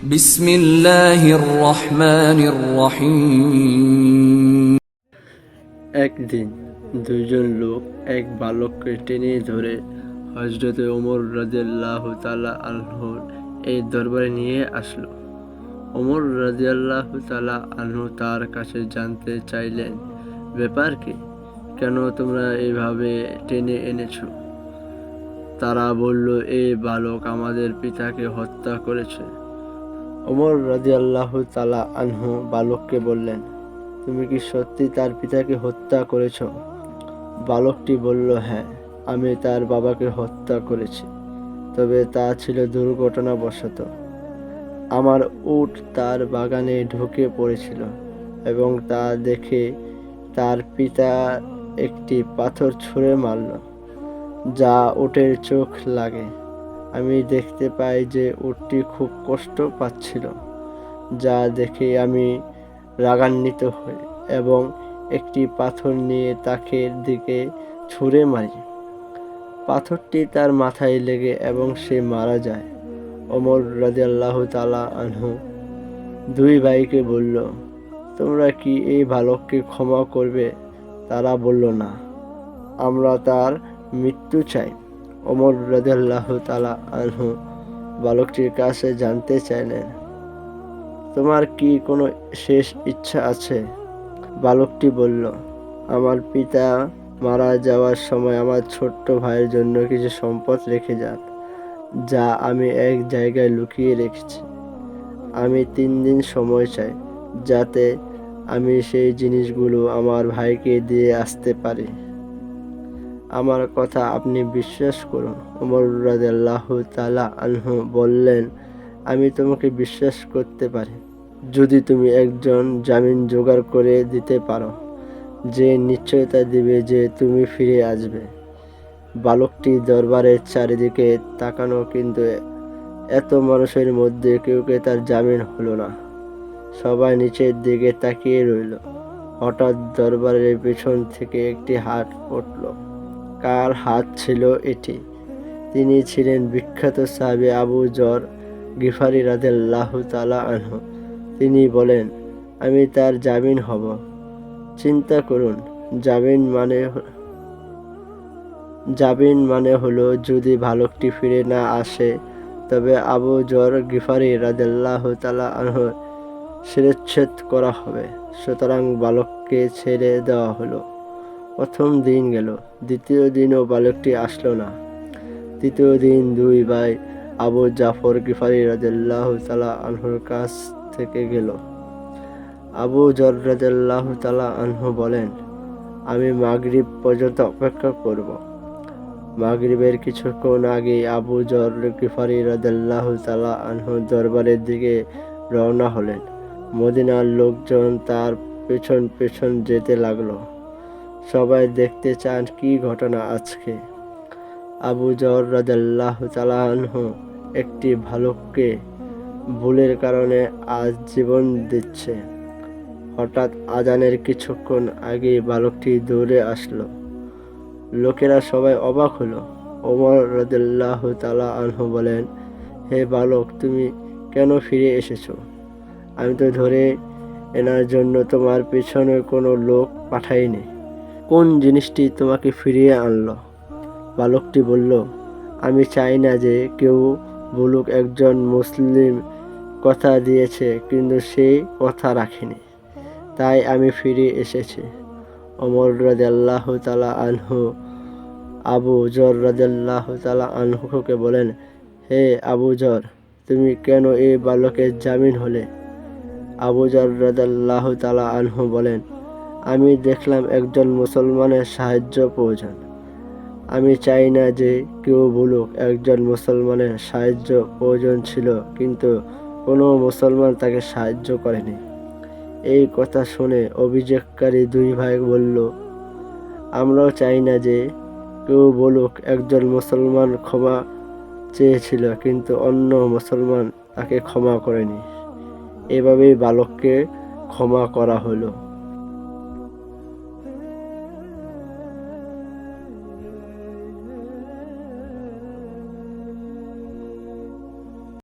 বিসমিল্লাহির রহমানির রহিম। একদিন দুইজন লোক এক বালককে টেনে ধরে হযরত ওমর রাদিয়াল্লাহু তাআলা আনহুর এই দরবারে নিয়ে আসলো। ওমর রাদিয়াল্লাহু তাআলা আনহু তার কাছে জানতে চাইলেন, ব্যাপার কি? কেন তোমরা এইভাবে টেনে এনেছো? তারা বলল, এই বালক আমাদের পিতাকে হত্যা করেছে। ওমর রাদিয়াল্লাহু তাআলা আনহু বালককে বললেন, তুমি কি সত্যি তার পিতাকে হত্যা করেছ? বালকটি বলল, হ্যাঁ, আমি তার বাবাকে হত্যা করেছি, তবে তা ছিল দুর্ঘটনাবশত। আমার উট তার বাগানে ঢুকে পড়েছিল এবং তা দেখে তার পিতা একটি পাথর ছুঁড়ে মারল, যা উটের চোখ লাগে। আমি দেখতে পাই যে উটটি খুব কষ্ট পাচ্ছিল, যা দেখে আমি রাগান্বিত হই এবং একটি পাথর নিয়ে তাকে দিকে ছুঁড়ে মারি। পাথরটি তার মাথায় লেগে এবং সে মারা যায়। ওমর রাদিয়াল্লাহু তাআলা আনহু দুই ভাইকে বলল, তোমরা কি এই বালককে ক্ষমা করবে? তারা বলল, না, আমরা তার মৃত্যু চাই। ওমর রাদিয়াল্লাহু তাআলা আনহু বালকটির কাছে জানতে চাইলেন, তোমার কি কোনো শেষ ইচ্ছা আছে? বালকটি বলল, আমার পিতা মারা যাওয়ার সময় আমার ছোট্ট ভাইয়ের জন্য কিছু সম্পদ রেখে যান, যা আমি এক জায়গায় লুকিয়ে রেখেছি। আমি 3 দিন সময় চাই, যাতে আমি সেই জিনিসগুলো আমার ভাইকে দিয়ে আসতে পারি। আমার কথা আপনি বিশ্বাস করুন। ওমর রাদিয়াল্লাহু তাআলা আনহু বললেন, আমি তোমাকে বিশ্বাস করতে পারি যদি তুমি একজন জামিন জোগাড় করে দিতে পারো, যে নিশ্চয়তা দিবে যে তুমি ফিরে আসবে। বালকটি দরবারের চারিদিকে তাকানো, কিন্তু এত মানুষের মধ্যে কেউ তার জামিন হলো না। সবাই নিচের দিকে তাকিয়ে রইল। হঠাৎ দরবারের পেছন থেকে একটি হাত উঠল। কার হাত ছিল এটি? তিনি ছিলেন বিখ্যাত সাহাবী আবু যর গিফারি রাদিয়াল্লাহু তাআলা আনহু। তিনি বলেন, আমি তার জামিন হব। চিন্তা করুন, জামিন মানে হলো যদি বালকটি ফিরে না আসে, তবে আবু যর গিফারি রাদিয়াল্লাহু তাআলা আনহু শিরচ্ছেদ করা হবে। সুতরাং বালককে ছেড়ে দেওয়া হলো। প্রথম দিন গেল, দ্বিতীয় দিনও বালকটি আসলো না। তৃতীয় দিন দুই ভাই আবু জাফর গিফারি রাদিয়াল্লাহু তাআলা আনহুর কাছ থেকে গেল। আবু যর রাদিয়াল্লাহু তাআলা আনহু বলেন, আমি মাগরিব পর্যন্ত অপেক্ষা করব। মাগরিবের কিছুক্ষণ আগে আবু যর গিফারি রাদিয়াল্লাহু তাআলা আনহু দরবারের দিকে রওনা হলেন। মদিনার লোকজন তার পেছন পেছন যেতে লাগলো। সবাই দেখতে চান কি ঘটনা আজকে। আবু যর রাদিয়াল্লাহু তাআলা আনহু একটি ভালুককে ভুলের কারণে আজ জীবন দিচ্ছে। হঠাৎ আজানের কিছুক্ষণ আগে বালকটি দৌড়ে আসলো। লোকেরা সবাই অবাক হলো। ওমর রাদিয়াল্লাহু তাআলা আনহু বলেন, হে বালক, তুমি কেন ফিরে এসেছো? আমি তো ধরে এনার জন্য তোমার পেছনে কোনো লোক পাঠাইনি। কোন জিনিসটি তোমাকে ফিরিয়ে আনলো? বালকটি বলল, আমি চাই না যে কেউ বলুক একজন মুসলিম কথা দিয়েছে কিন্তু সে কথা রাখেনি, তাই আমি ফিরে এসেছি। ওমর রাদিয়াল্লাহু তাআলা আনহু আবু যর রাদিয়াল্লাহু তাআলা আনহুকে বলেন, হে আবু যর, তুমি কেন এই বালকের জামিন হলে? আবু যর রাদিয়াল্লাহু তাআলা আনহু বলেন, আমি দেখলাম একজন মুসলমানের সাহায্য প্রয়োজন। আমি চাই না যে কেউ বলুক একজন মুসলমানের সাহায্য প্রয়োজন ছিল, কিন্তু কোনো মুসলমান তাকে সাহায্য করেনি। এই কথা শুনে অভিযোগকারী দুই ভাই বলল, আমরাও চাই না যে কেউ বলুক একজন মুসলমান ক্ষমা চেয়েছিল, কিন্তু অন্য মুসলমান তাকে ক্ষমা করেনি। এভাবেই বালককে ক্ষমা করা হলো।